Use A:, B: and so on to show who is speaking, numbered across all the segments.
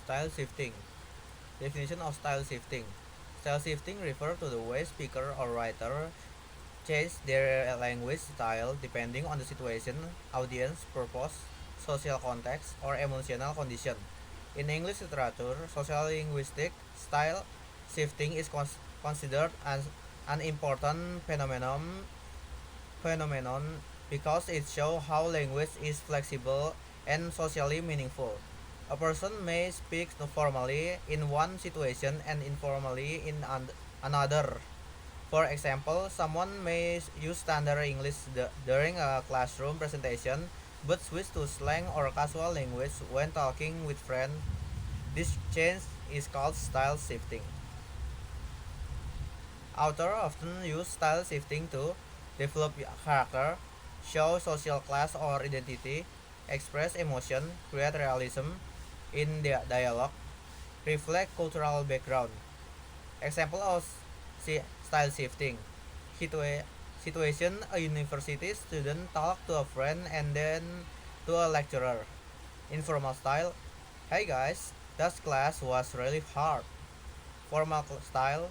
A: Style shifting. Definition of style shifting. Style shifting refers to the way speaker or writer change their language style depending on the situation, audience, purpose, social context, or emotional condition. In English literature, sociolinguistic style shifting is considered as an important phenomenon because it shows how language is flexible and socially meaningful. A person may speak formally in one situation and informally in another. For example, someone may use standard English during a classroom presentation but switch to slang or casual language when talking with friends. This change is called style shifting. Authors often use style shifting to develop character, show social class or identity, express emotion, create realism in the dialogue, reflect cultural background. Example of style shifting. Situation: a university student talk to a friend and then to a lecturer. Informal style: hey guys, that class was really hard. Formal style: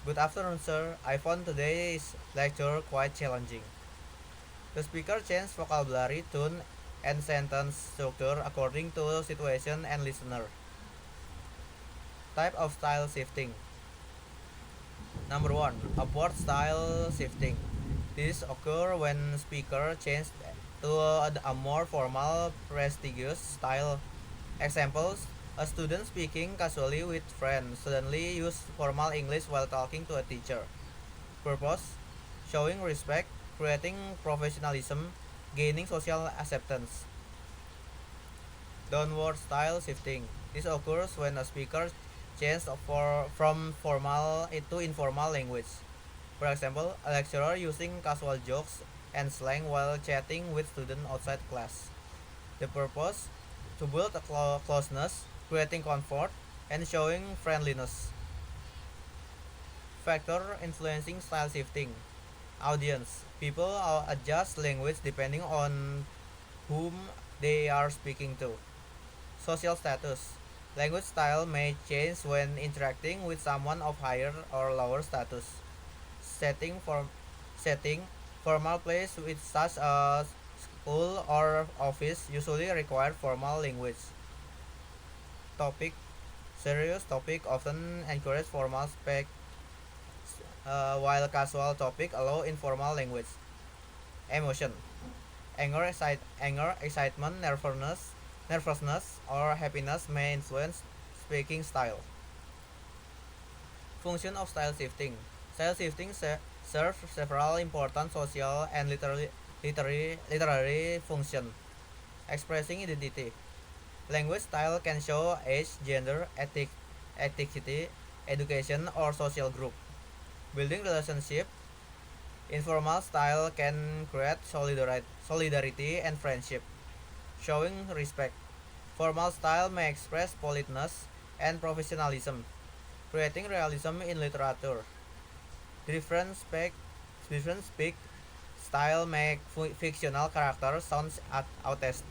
A: good afternoon sir, I found today's lecture quite challenging. The speaker changes vocabulary, tone, and sentence structure according to situation and listener. Type of style shifting. Number one, upward style shifting. This occurs when speaker change to a more formal, prestigious style. Examples: a student speaking casually with friends suddenly use formal English while talking to a teacher. Purpose: showing respect, creating professionalism, gaining social acceptance. Downward style shifting. This occurs when a speaker changes from formal to informal language. For example, a lecturer using casual jokes and slang while chatting with students outside class. The purpose: to build a closeness, creating comfort, and showing friendliness. Factor influencing style shifting. Audience. People adjust language depending on whom they are speaking to. Social status. Language style may change when interacting with someone of higher or lower status. Setting for setting formal place with such as school or office usually require formal language. Topic: serious topic often encourage formal spec, while casual topic allow informal language. Emotion: anger, excitement, nervousness, or happiness may influence speaking style. Function of style shifting. Style shifting serves several important social and literary functions. Expressing identity. Language style can show age, gender, ethnicity, education, or social group. Building relationship. Informal style can create solidarity and friendship. Showing respect. Formal style may express politeness and professionalism, creating realism in literature. Different spec, different speak style make fictional characters sound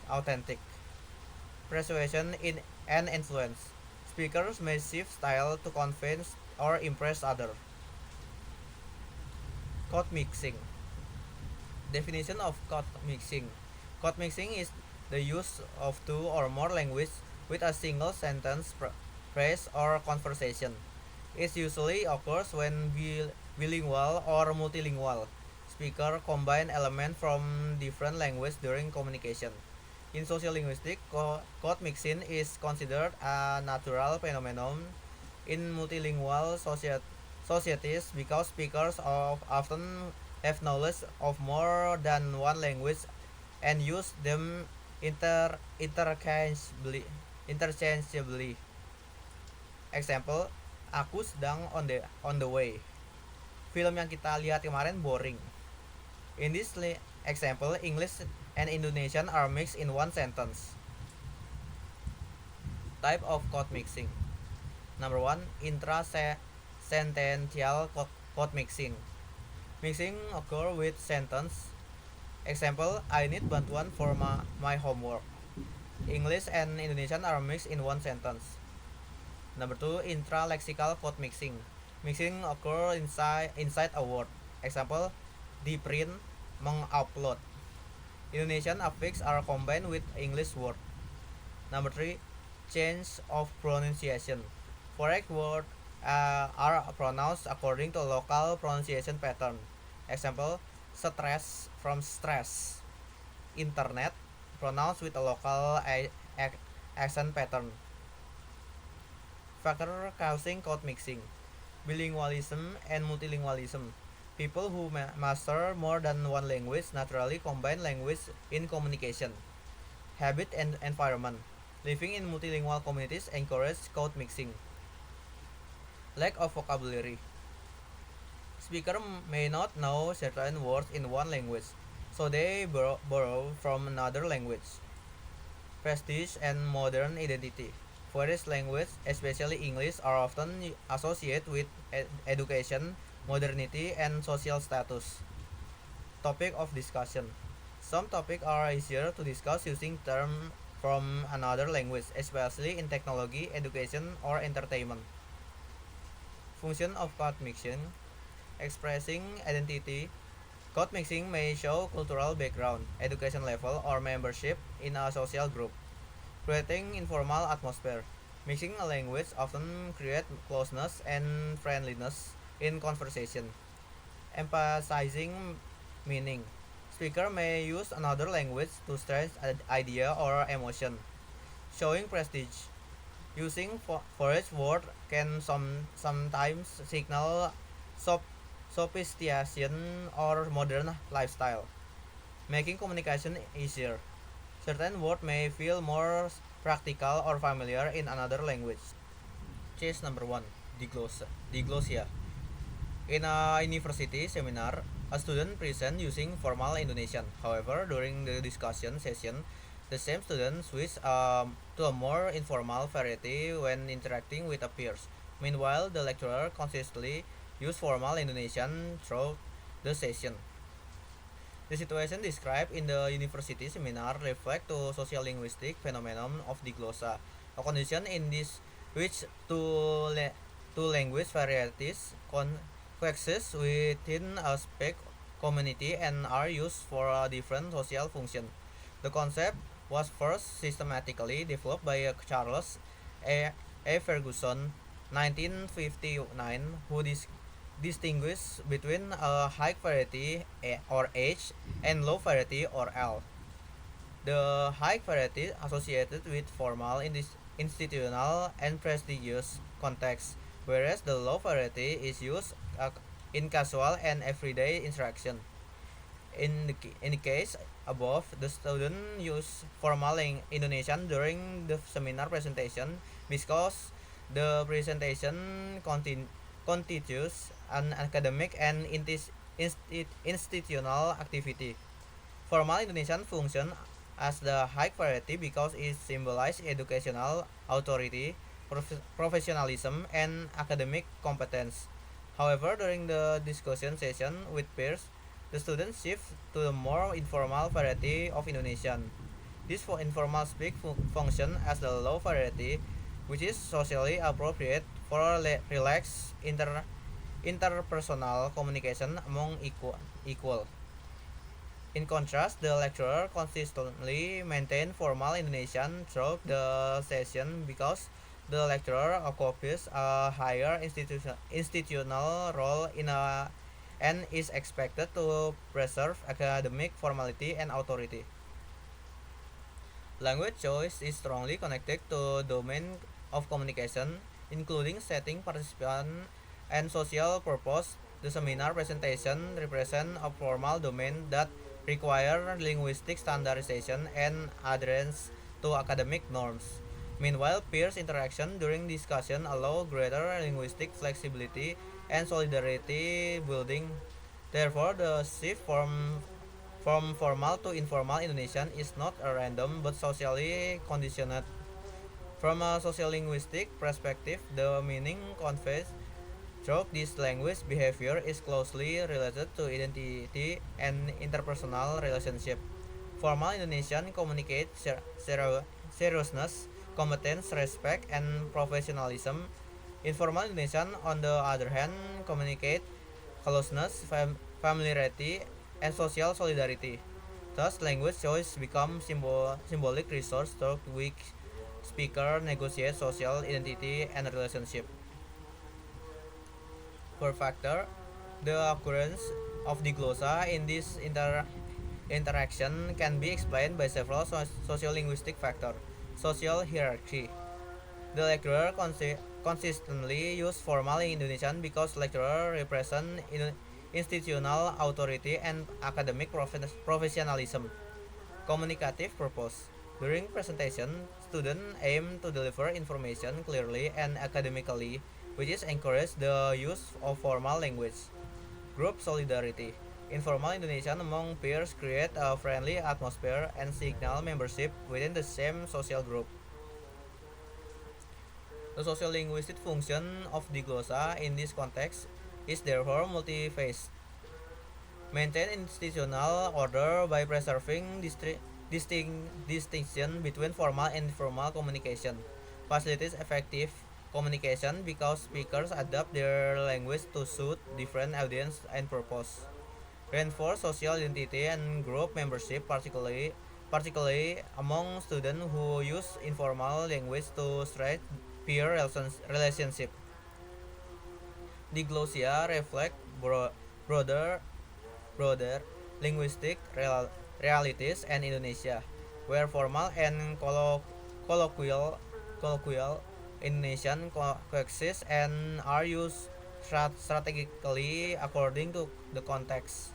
A: authentic. Persuasion in and influence. Speakers may shift style to convince or impress others. Code mixing. Definition of code mixing. Code mixing is the use of two or more languages with a single sentence, phrase, or conversation. It usually occurs when bilingual or multilingual speaker combine elements from different languages during communication. In sociolinguistics, code mixing is considered a natural phenomenon in multilingual societies because speakers often have knowledge of more than one language and use them interchangeably. Example, aku sedang on the way. Film yang kita lihat kemarin boring. In this example, English and Indonesian are mixed in one sentence. Type of code mixing. Number one, intrasentential code mixing. Mixing occur with sentence. Example, I need bantuan for my homework. English and Indonesian are mixed in one sentence. Number two, intralexical code mixing. Mixing occur inside a word. Example, di-print, mengupload. Indonesian affix are combined with English word. Number three, change of pronunciation. Correct word are pronounced according to local pronunciation pattern. Example, stress from stress. Internet pronounced with a local accent pattern. Factor causing code mixing. Bilingualism and multilingualism. People who master more than one language naturally combine language in communication. Habit and environment. Living in multilingual communities encourage code mixing. Lack of vocabulary. Speaker may not know certain words in one language, so they borrow from another language. Prestige and modern identity. Various languages, especially English, are often associated with education, modernity, and social status. Topic of discussion. Some topics are easier to discuss using terms from another language, especially in technology, education, or entertainment. Function of code mixing. Expressing identity. Code mixing may show cultural background, education level, or membership in a social group, creating informal atmosphere. Mixing a language often creates closeness and friendliness in conversation. Emphasizing meaning. Speaker may use another language to stress an idea or emotion, showing prestige. Using for each word can sometimes signal sophistication or modern lifestyle, making communication easier. Certain words may feel more practical or familiar in another language. Case number one, diglossia. In a university seminar, a student presents using formal Indonesian. However, during the discussion session, the same student switches to a more informal variety when interacting with peers. Meanwhile, the lecturer consistently used formal Indonesian throughout the session. The situation described in the university seminar reflects the sociolinguistic phenomenon of diglossia, a condition in this which two language varieties coexist within a spec community and are used for a different social function. The concept was first systematically developed by Charles A. Ferguson, 1959, who distinguished between a high variety or H and low variety or L. The high variety associated with formal, institutional, and prestigious contexts, whereas the low variety is used in casual and everyday interaction. In the case above, the student used formal Indonesian during the seminar presentation because the presentation constitutes an academic and institutional activity. Formal Indonesian function as the high variety because it symbolizes educational authority, professionalism, and academic competence. However, during the discussion session with peers, the students shift to the more informal variety of Indonesian. This informal speak function as the low variety, which is socially appropriate for relaxed interpersonal communication among equal. In contrast, the lecturer consistently maintained formal Indonesian throughout the session because the lecturer occupies a higher institutional role and is expected to preserve academic formality and authority. Language choice is strongly connected to domain of communication, including setting, participant, and social purpose. The seminar presentation represents a formal domain that require linguistic standardization and adherence to academic norms. Meanwhile, peers interaction during discussion allow greater linguistic flexibility and solidarity building. Therefore, the shift from formal to informal Indonesian is not a random but socially conditioned. From a sociolinguistic perspective, the meaning conveyed through this language behavior is closely related to identity and interpersonal relationship. Formal Indonesian communicates seriousness, competence, respect, and professionalism. Informal Indonesian, on the other hand, communicate closeness, familiarity, and social solidarity. Thus, language choice becomes symbolic resource through which speaker negotiate social identity and relationship. Per factor, the occurrence of diglossa in this interaction can be explained by several sociolinguistic factors. Social hierarchy. The lecturer consistently use formal Indonesian because lecturer represent institutional authority and academic professionalism. Communicative purpose. During presentation, students aim to deliver information clearly and academically, which is encourage the use of formal language. Group solidarity. Informal Indonesian among peers create a friendly atmosphere and signal membership within the same social group. The sociolinguistic function of diglossa in this context is therefore multifaceted. Maintain institutional order by preserving distinction between formal and informal communication. Facilitates effective communication because speakers adapt their language to suit different audience and purpose. Reinforce social identity and group membership, particularly among students who use informal language to strengthen peer relationship. Diglossia reflect broader broader linguistic realities and Indonesia, where formal and colloquial Indonesian coexist and are used strategically according to the context.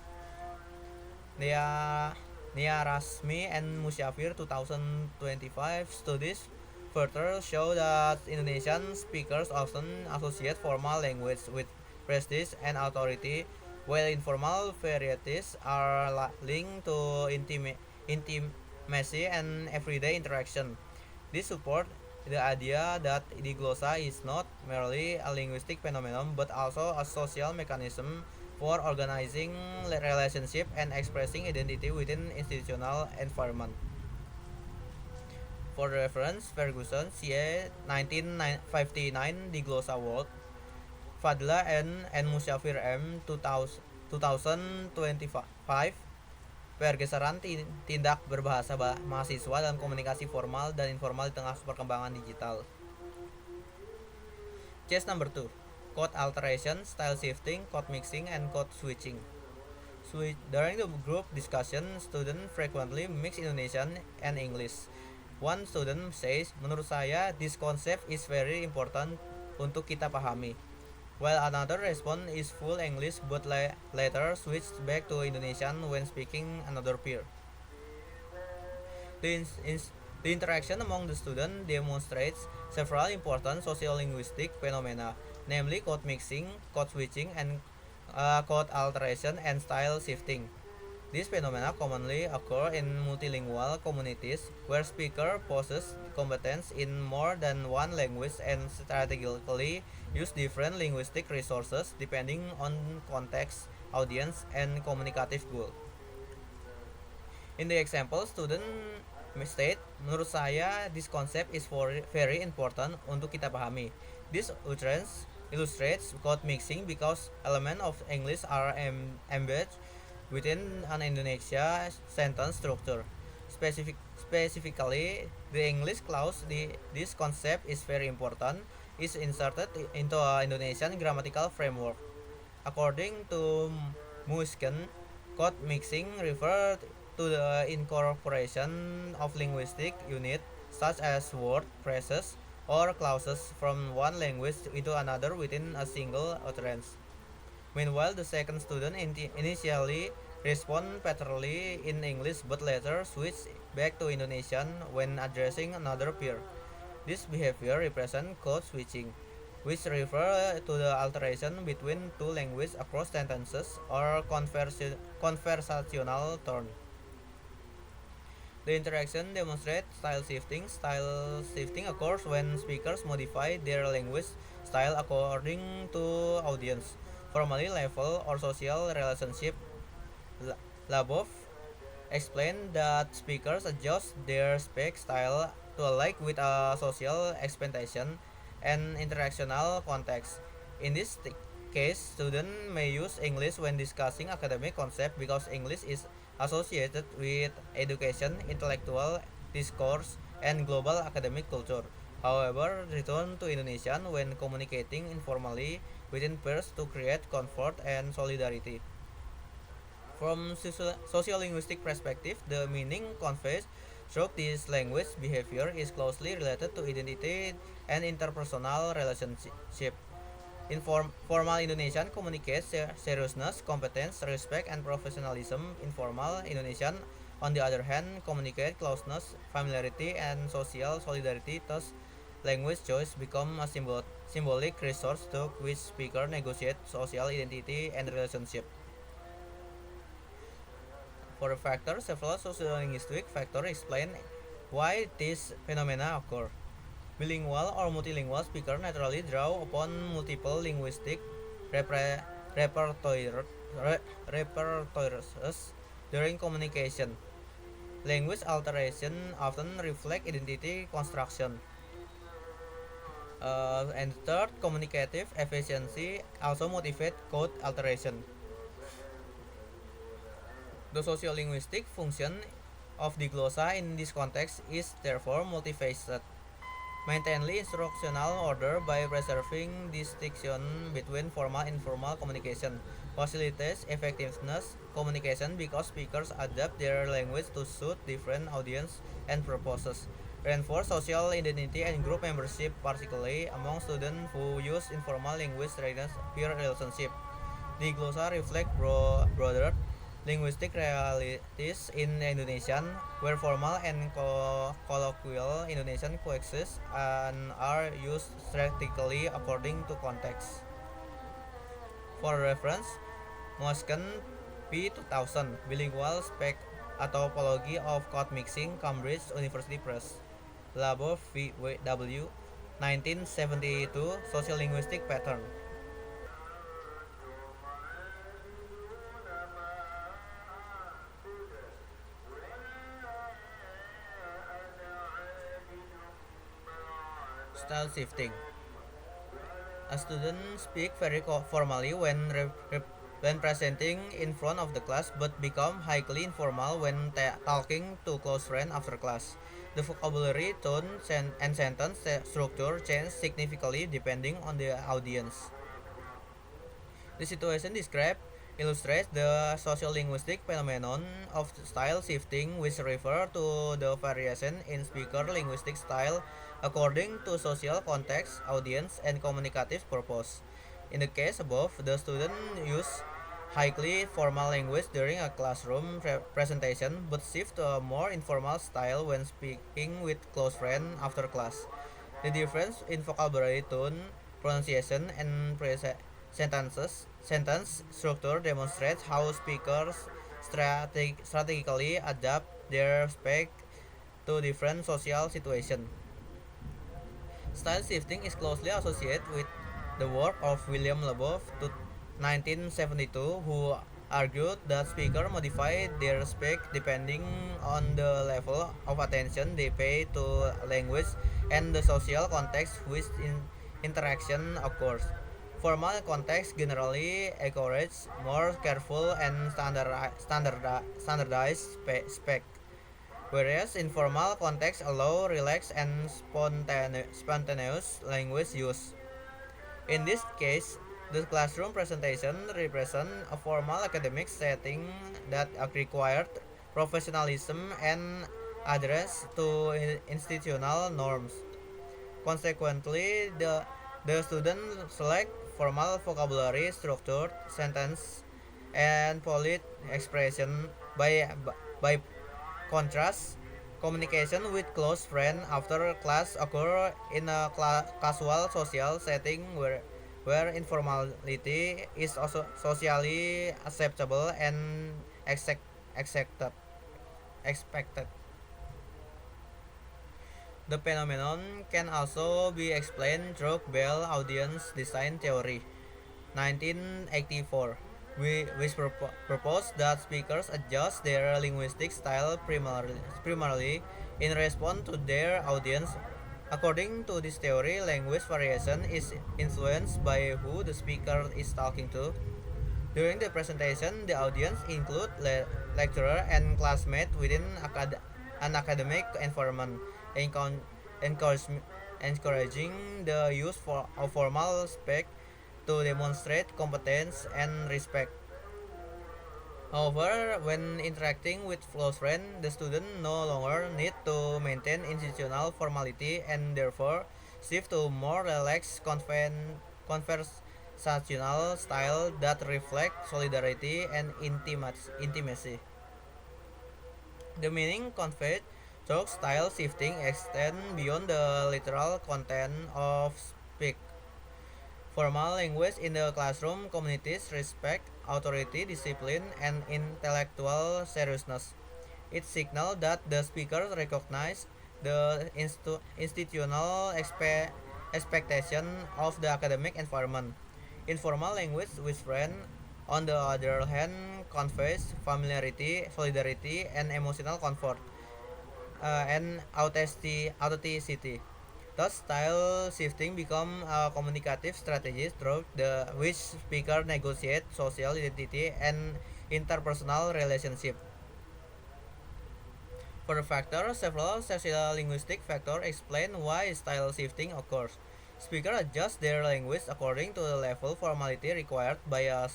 A: Nia Nia Rasmi and Musyafir 2025 studies further show that Indonesian speakers often associate formal language with prestige and authority, while informal varieties are linked to intimacy and everyday interaction. This supports the idea that diglossa is not merely a linguistic phenomenon but also a social mechanism for organizing relationship and expressing identity within institutional environment. For reference, Ferguson, CA 1959 Diglossa World, Fadla N. Musyafir M. 2025, pergeseran tindak berbahasa mahasiswa dalam komunikasi formal dan informal di tengah perkembangan digital. Case number 2. Code alteration, style shifting, code mixing, and code switching. During the group discussion, students frequently mix Indonesian and English. One student says, "Menurut saya, this concept is very important untuk kita pahami." While another response is full English but later switched back to Indonesian when speaking another peer. The interaction among the students demonstrates several important sociolinguistic phenomena, namely code mixing, code switching, and code alteration and style shifting. These phenomena commonly occur in multilingual communities where speaker possess competence in more than one language and strategically use different linguistic resources depending on context, audience, and communicative goal. In the example, student state, "Menurut saya, this concept is very important untuk kita pahami." This utterance illustrates code mixing because elements of English are embedded within an Indonesia sentence structure. Specifically, the English clause, "this concept is very important," is inserted into an Indonesian grammatical framework. According to Muisken, code mixing refers to the incorporation of linguistic units such as word, phrases, or clauses from one language into another within a single utterance. Meanwhile, the second student initially respond patternally in English but later switch back to Indonesian when addressing another peer. This behavior represents code switching, which refer to the alteration between two languages across sentences or conversational turn. The interaction demonstrates style shifting. Style shifting occurs when speakers modify their language style according to audience, formally level, or social relationship. Labov explained that speakers adjust their speech style to align with a social expectation and interactional context. In this case, students may use English when discussing academic concepts because English is associated with education, intellectual discourse, and global academic culture. However, return to Indonesian when communicating informally within peers to create comfort and solidarity. From sociolinguistic perspective, the meaning conveyed through this language behavior is closely related to identity and interpersonal relationship. In formal Indonesian communicates seriousness, competence, respect, and professionalism. Informal Indonesian, on the other hand, communicate closeness, familiarity, and social solidarity. Thus, language choice become a symbolic resource to which speaker negotiate social identity and relationship. For a factor, several sociolinguistic factors explain why these phenomena occur. Bilingual or multilingual speakers naturally draw upon multiple linguistic repre- repertoire- repertoires during communication. Language alteration often reflect identity construction. And third, communicative efficiency also motivate code alteration. The sociolinguistic function of the glossa in this context is therefore multifaceted. Maintain instructional order by preserving distinction between formal and informal communication. Facilitates effectiveness communication because speakers adapt their language to suit different audience and purposes. Reinforce social identity and group membership, particularly among students who use informal language strengthens peer relationship. The glossa reflect broader linguistic realities in Indonesian, where formal and colloquial Indonesian coexist and are used strategically according to context. For reference, Mosken P. 2000, Bilingual Spec Anthropology of Code Mixing, Cambridge University Press. Labov W. 1972, Sociolinguistic Pattern. Style shifting. A student speaks very formally when presenting in front of the class, but become highly informal when talking to close friends after class. The vocabulary, tone, and sentence structure change significantly depending on the audience. The situation described illustrates the sociolinguistic phenomenon of style shifting, which refer to the variation in speaker linguistic style according to social context, audience, and communicative purpose. In the case above, the student use highly formal language during a classroom presentation, but shift to a more informal style when speaking with close friends after class. The difference in vocabulary, tone, pronunciation, and sentence structure demonstrates how speakers strategically adapt their speech to different social situations. Style shifting is closely associated with the work of William Labov, 1972, who argued that speakers modify their speech depending on the level of attention they pay to language and the social context which interaction occurs. Formal context generally encourage more careful and standardized spec, whereas informal context allow relaxed and spontaneous language use. In this case, the classroom presentation represents a formal academic setting that required professionalism and adherence to institutional norms. Consequently, the student select formal vocabulary, structured sentence, and polite expression. By contrast, communication with close friends after class occur in a casual social setting where informality is also socially acceptable and accepted, expected. The phenomenon can also be explained through Bell audience design theory, 1984, which proposed that speakers adjust their linguistic style primarily in response to their audience. According to this theory, language variation is influenced by who the speaker is talking to. During the presentation, the audience include lecturer and classmates within an academic environment, encourage, encouraging the use of formal speech to demonstrate competence and respect. However, when interacting with close friends, the student no longer need to maintain institutional formality and therefore shift to more relaxed conversational style that reflect solidarity and intimacy. The meaning conveyed through style shifting extend beyond the literal content of speech. Formal language in the classroom communities respect authority, discipline, and intellectual seriousness. It signals that the speakers recognize the institutional expectation of the academic environment. Informal language with friends, on the other hand, conveys familiarity, solidarity, and emotional comfort, and authenticity. Thus, style shifting become a communicative strategy through the which speaker negotiate social identity and interpersonal relationship. For the factor, several sociolinguistic factors explain why style shifting occurs. Speakers adjust their language according to the level formality required by a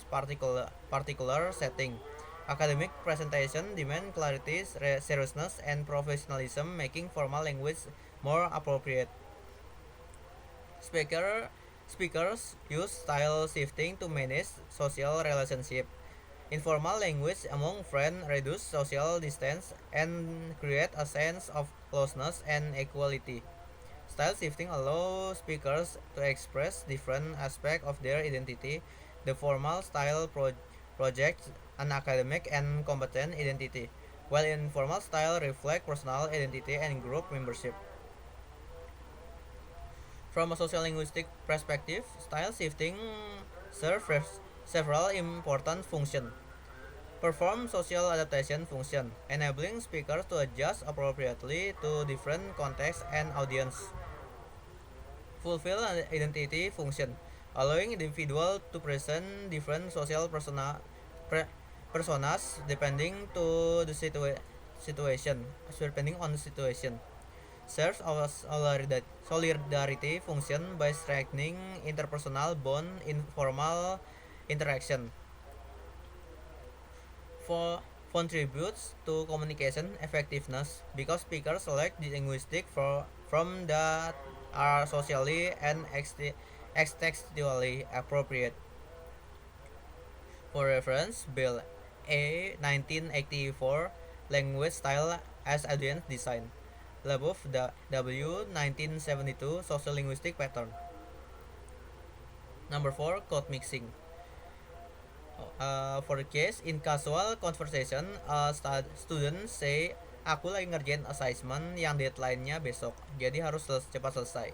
A: particular setting. Academic presentation demand clarity, seriousness, and professionalism, making formal language more appropriate. Speaker, Speakers use style shifting to manage social relationship. Informal language among friends reduce social distance and create a sense of closeness and equality. Style shifting allows speakers to express different aspects of their identity. The formal style projects an academic and competent identity, while informal style reflects personal identity and group membership. From a sociolinguistic perspective, style shifting serves several important functions. Perform social adaptation function, enabling speakers to adjust appropriately to different contexts and audience. Fulfill an identity function, allowing individual to present different social personas depending on the situation. Serves as solidarity function by strengthening interpersonal bond in formal interaction. For contributes to communication effectiveness because speakers select the linguistic from that are socially and contextually appropriate. For reference, Bill A. 1984, Language Style as Audience Design. Labov W. 1972, Sociolinguistic Pattern. Number 4, code mixing. For the case, in casual conversation, student say, aku lagi ngerjain assignment yang deadline-nya besok, jadi harus cepat selesai.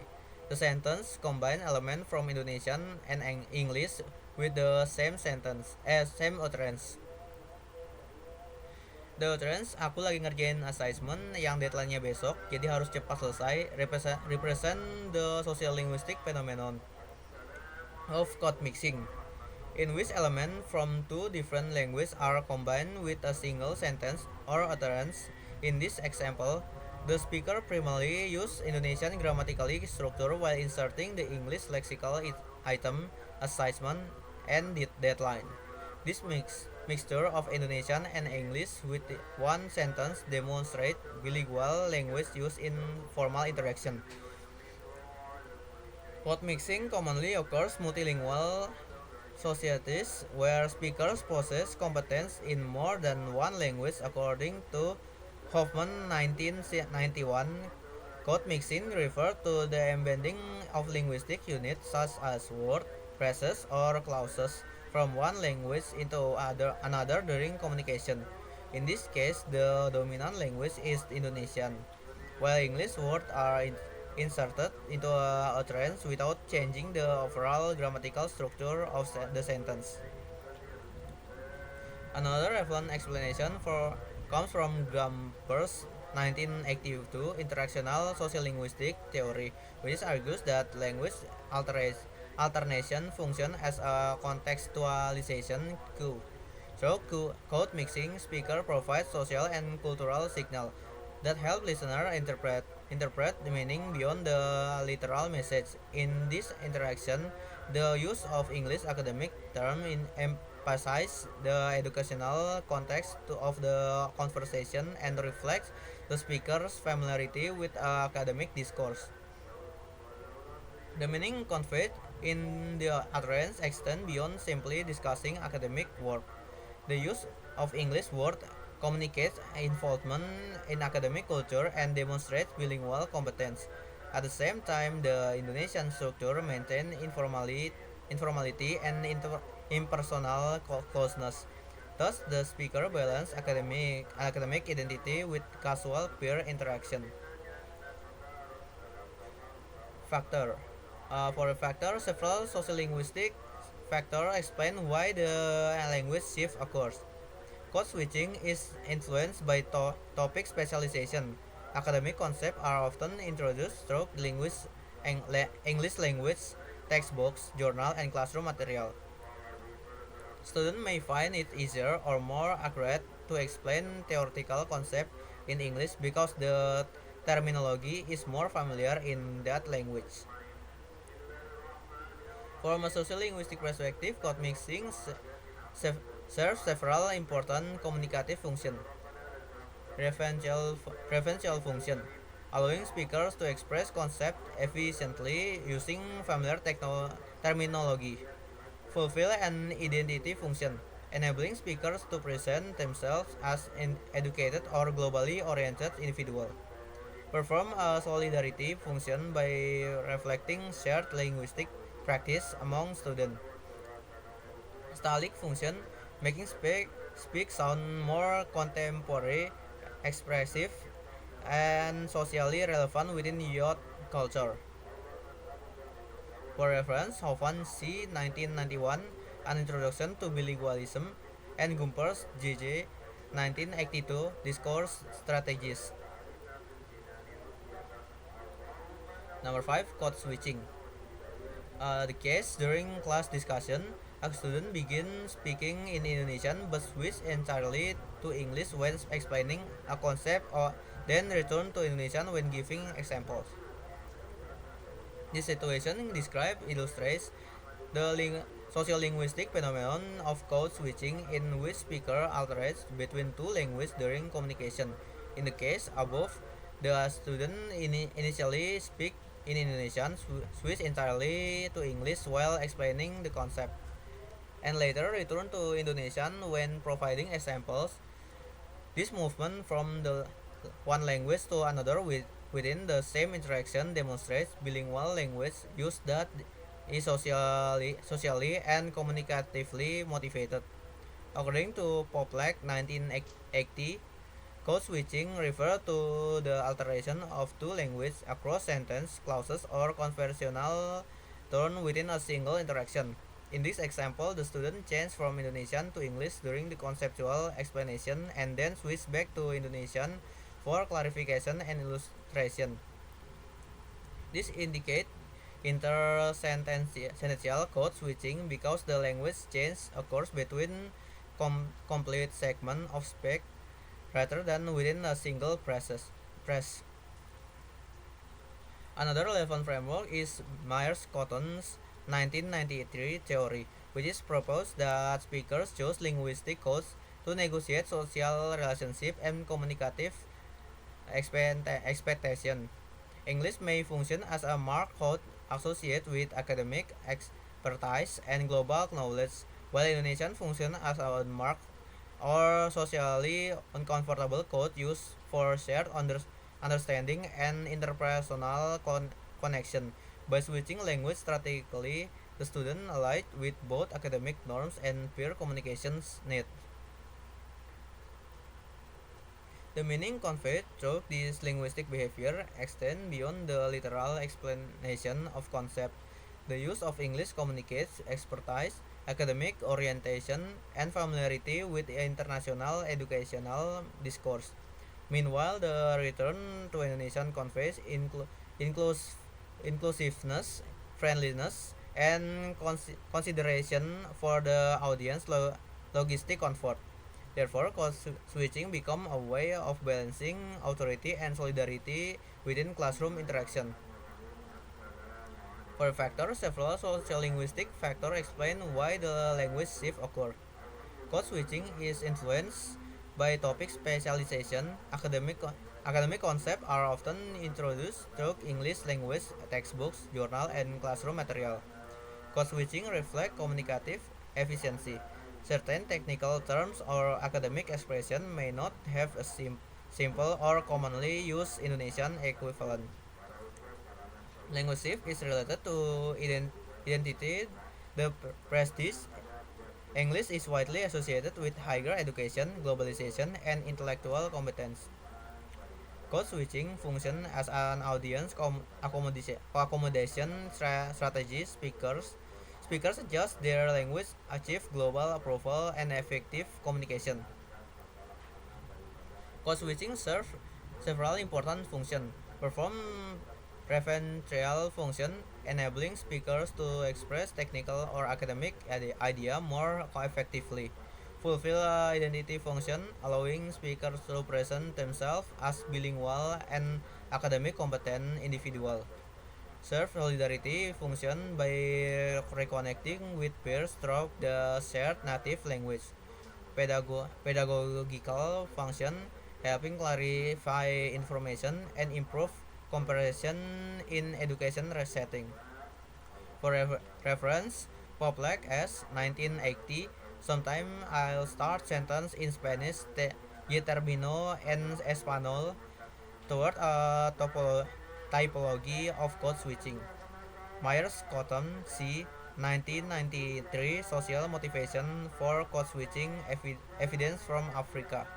A: The sentence combine element from Indonesian and English with the same utterance. The utterance, aku lagi ngerjain assignment yang deadline-nya besok, jadi harus cepat selesai, represent the sociolinguistic phenomenon of code mixing, in which elements from two different languages are combined with a single sentence or utterance. In this example, the speaker primarily uses Indonesian grammatical structure while inserting the English lexical item, assignment, and deadline. This mixture of Indonesian and English with one sentence demonstrates bilingual language use in formal interaction. Code mixing commonly occurs multilingual societies where speakers possess competence in more than one language. According to Hoffman 1991, code mixing refers to the embedding of linguistic units such as words, phrases, or clauses from one language into another during communication. In this case, the dominant language is Indonesian, while English words are inserted into a utterance without changing the overall grammatical structure of the sentence. Another relevant explanation comes from Gambers 1982 Interactional Sociolinguistic Theory, which argues that language alternation function as a contextualization cue. Through code mixing, speaker provides social and cultural signal that help listener interpret the meaning beyond the literal message. In this interaction, the use of English academic term emphasize the educational context of the conversation and reflects the speaker's familiarity with academic discourse. The meaning conveyed in the utterance extend beyond simply discussing academic work. The use of English word communicates involvement in academic culture and demonstrates bilingual competence. At the same time, the Indonesian structure maintains informality and impersonal closeness. Thus, the speaker balances academic identity with casual peer interaction. Factor. For a factor, several sociolinguistic factors explain why the language shift occurs. Code switching is influenced by topic specialization. Academic concepts are often introduced through English language textbooks, journal, and classroom material. Students may find it easier or more accurate to explain theoretical concepts in English because the terminology is more familiar in that language. From a sociolinguistic perspective, code mixing serves several important communicative functions. Referential function, allowing speakers to express concepts efficiently using familiar terminology. Fulfill an identity function, enabling speakers to present themselves as an educated or globally oriented individual. Perform a solidarity function by reflecting shared linguistic practice among students. Stylistic function, making speak sound more contemporary, expressive, and socially relevant within youth culture. For reference, Hovan C. 1991, An Introduction to Bilingualism, and Gumpers J.J. 1982, Discourse Strategies. Number 5. Code switching. The case during class discussion, a student begins speaking in Indonesian but switch entirely to English when explaining a concept or then return to Indonesian when giving examples. This situation described illustrates the sociolinguistic phenomenon of code switching in which speaker alternates between two languages during communication. In the case above, the student initially speak in Indonesian, switch entirely to English while explaining the concept, and later return to Indonesian when providing examples. This movement from the one language to another within the same interaction demonstrates bilingual language use that is socially and communicatively motivated. According to Poplak 1980, code switching refers to the alteration of two languages across sentence, clauses, or conversational tone within a single interaction. In this example, the student changed from Indonesian to English during the conceptual explanation and then switched back to Indonesian for clarification and illustration. This indicates intersentential code switching because the language change occurs between complete segment of speech rather than within a single press. Another relevant framework is Myers-Cotton's 1993 theory, which is proposed that speakers choose linguistic codes to negotiate social relationship and communicative expectation. English may function as a mark code associated with academic expertise and global knowledge, while Indonesian function as a mark or socially uncomfortable code used for shared understanding and interpersonal connection. By switching language strategically, the student aligned with both academic norms and peer communications needs. The meaning conveyed through this linguistic behavior extends beyond the literal explanation of concept. The use of English communicates expertise, academic orientation, and familiarity with international educational discourse. Meanwhile, the return to Indonesian conveys inclus- inclusiveness, friendliness, and consideration for the audience logistic comfort. Therefore, code switching become a way of balancing authority and solidarity within classroom interaction. For factors, several sociolinguistic factors explain why the language shift occur. Code switching is influenced by topic specialization. Academic concepts are often introduced through English language textbooks, journal, and classroom material. Code switching reflects communicative efficiency. Certain technical terms or academic expression may not have a simple or commonly used Indonesian equivalent. Language shift is related to identity. The prestige English is widely associated with higher education, globalization, and intellectual competence. Code switching functions as an audience accommodation strategy. Speakers adjust their language, achieve global approval, and effective communication. Code switching serves several important functions. Perform referential function, enabling speakers to express technical or academic idea more effectively. Fulfill identity function, allowing speakers to present themselves as bilingual and academic competent individual. Serve solidarity function by reconnecting with peers through the shared native language. Pedagogical function, helping clarify information and improve comparison in education setting. For reference, Poplak S. 1980, sometime I'll start sentence in Spanish y termino en español toward a typology of code switching. Myers Cotton C. 1993, Social Motivation for Code Switching Evidence from Africa.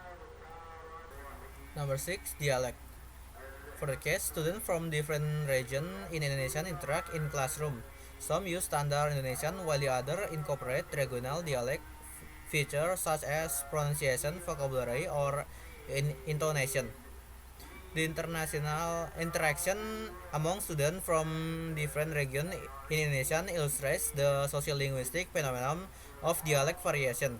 A: Number 6. Dialect. For the case, students from different regions in Indonesian interact in classroom. Some use standard Indonesian while the other incorporate regional dialect features such as pronunciation, vocabulary, or intonation. The international interaction among students from different regions in Indonesian illustrates the sociolinguistic phenomenon of dialect variation.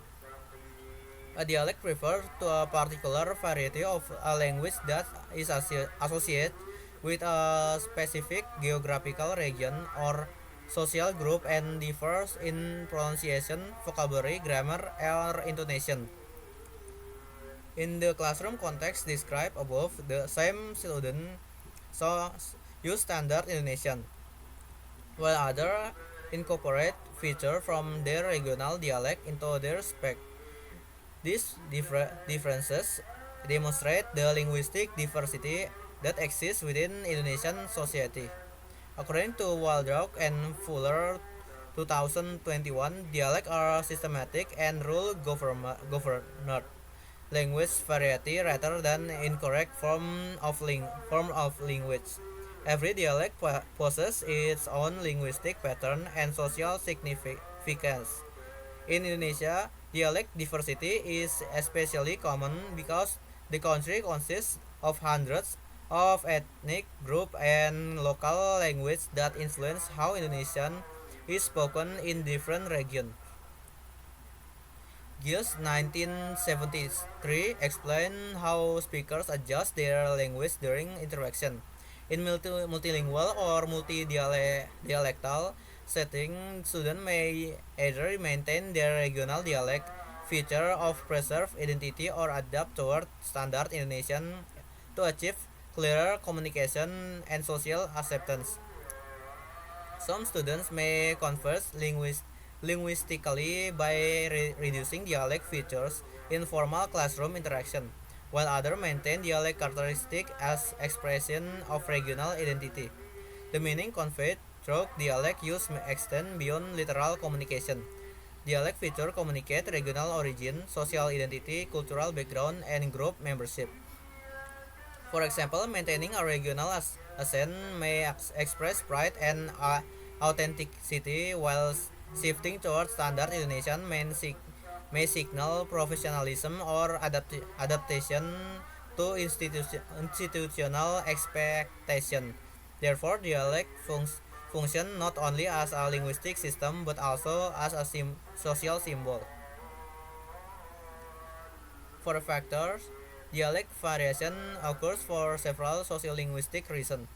A: A dialect refers to a particular variety of a language that is associated with a specific geographical region or social group and differs in pronunciation, vocabulary, grammar, or intonation. In the classroom context described above, the same student use standard Indonesian, while others incorporate features from their regional dialect into their spec. These differences demonstrate the linguistic diversity that exists within Indonesian society. According to Waldrop and Fuller 2021, dialects are systematic and rule governed language variety rather than incorrect form of language. Every dialect possesses its own linguistic pattern and social significance. In Indonesia, dialect diversity is especially common because the country consists of hundreds of ethnic groups and local languages that influence how Indonesian is spoken in different regions. Giles 1973 explained how speakers adjust their language during interaction. In multilingual or multidialectal setting, students may either maintain their regional dialect feature of preserve identity or adapt toward standard Indonesian to achieve clearer communication and social acceptance. Some students may converse linguistically by reducing dialect features in formal classroom interaction, while others maintain dialect characteristics as expression of regional identity. The meaning conveyed through dialect use may extend beyond literal communication. Dialect features communicate regional origin, social identity, cultural background, and group membership. For example, maintaining a regional accent may express pride and authenticity, while shifting towards standard Indonesian may signal professionalism or adaptation to institutional expectation. Therefore, dialect function not only as a linguistic system but also as a social symbol. For factors, dialect variation occurs for several sociolinguistic reasons.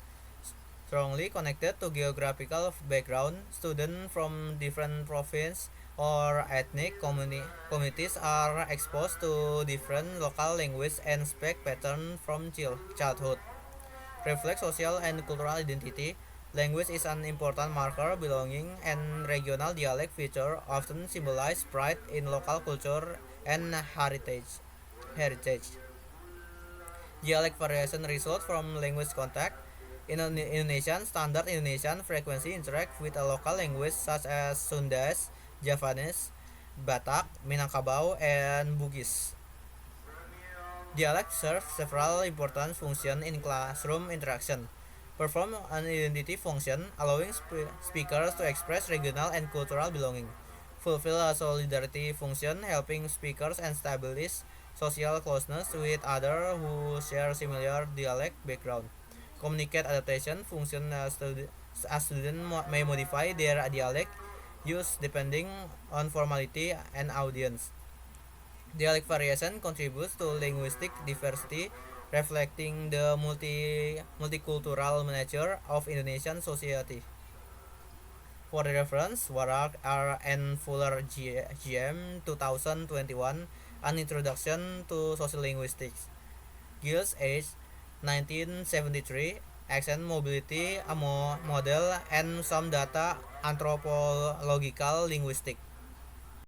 A: Strongly connected to geographical background, students from different provinces or ethnic communities are exposed to different local language and speak patterns from childhood. Reflect social and cultural identity. Language is an important marker belonging, and regional dialect feature often symbolize pride in local culture and heritage. Dialect variation result from language contact. In Indonesian, standard Indonesian frequency interact with a local language such as Sundas, Javanese, Batak, Minangkabau, and Bugis. Dialect serves several important functions in classroom interaction. Perform an identity function, allowing speakers to express regional and cultural belonging. Fulfill a solidarity function, helping speakers establish social closeness with others who share similar dialect background. Communicate adaptation function, a student may modify their dialect use depending on formality and audience. Dialect variation contributes to linguistic diversity, reflecting the multicultural nature of Indonesian society. For reference, Warak R. N. Fuller GM 2021, An Introduction to Social Linguistics. Giles H. 1973, Accent Mobility, a Model and Some Data Anthropological Linguistics.